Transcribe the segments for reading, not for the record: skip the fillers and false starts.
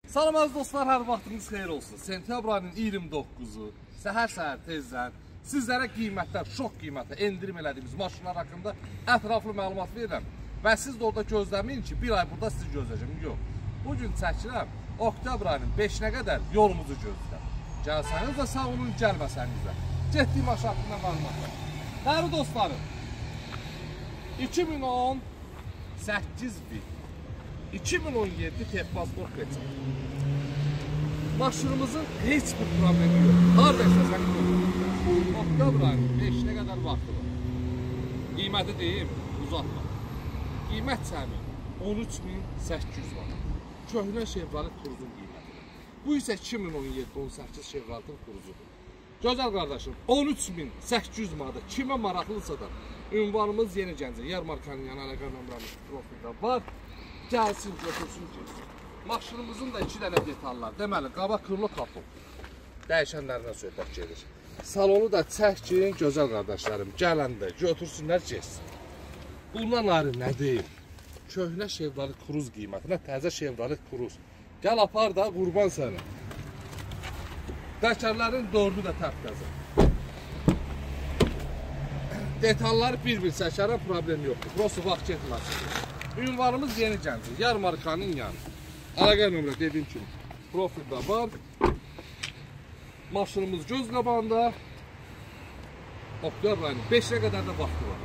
Salam əziz dostlar, hər vaxtınız xeyir olsun. Sentyabr ayının 29-u səhər tezdən sizlərə qiymətlər, şok qiymətlər, endirim elədiyimiz maşınlar haqqında ətraflı məlumat verirəm. Və siz də orada gözləməyin ki, bir ay burada sizi gözləyəcəm. Yox, bugün çəkirəm, oktyabr ayının 5-nə qədər yolumuzu gözləyirəm. Gəlsəniz də sağ olun, gəlməsəniz də. Getdiyim aşağı haqqında məlumat var. Dəyərli dostlarım, 2018 bin 2017 Tepazbor Peçin. Maşınımızın heç bir problemi yox. Haradaysa sən görürsən. Oktyabr ayının 5-nə qədər vaxtı var. Qiyməti deyim, uzatma. Qiymət səmin 13.800 var. Köhnə Chevrolet Cruz'un qiymətidir. Bu isə 2017-18 Chevrolet'in Cruz'udur. Gözəl qardaşım, 13.800 manada kimə maraqlısa da ünvanımız Yeni Gəncə, Yarmarkanın yanı əlaqə nömrəmiz profildə var. Gəlsin, götürsün ki, maşınımızın da 2 dənə detallar, deməli, qaba kırlı kapı dəyişənlərindən söhbət gedir. Salonu da çəkin, gözəl qardaşlarım, gələndə götürsünlər, geçsin. Bundan ayrı nə deyim? Köhnə Chevrolet Cruz qiymətinə, təzə Chevrolet Cruz. Gəl apar da, qurban səni. Təkərlərin 4'ü də təptəzə. Detalları bir-bir çəkərəm, problem yoxdur. Prosto vaxt getməsin. Ünvanımız Yeni Gəncə, Yarmarkanın yanı. Əlaqə nömrə dediyim kimi profildə var. Maşınımız göz qabağında. Oktyabr ayının 5'ə qədər də vaxtı var.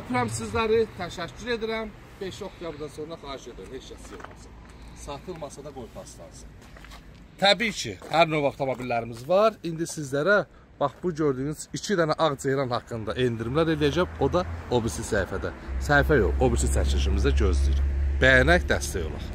Öpürəm sizləri, təşəkkür edirəm. 5 oktyabrdan sonra xahiş edirəm, heç kəs yoxmasın. Satılmasa da qoy paslansın. Təbii ki, hər növ avtomobillərimiz var. İndi sizlərə bax bu gördüyünüz 2 dənə ağ ceyran haqqında endirimlər edəcəm. O da o birisi səhifədə. Səhifə yox, o birisi çəkilişimizdə gözləyirəm. Bəyənək, dəstək olaq.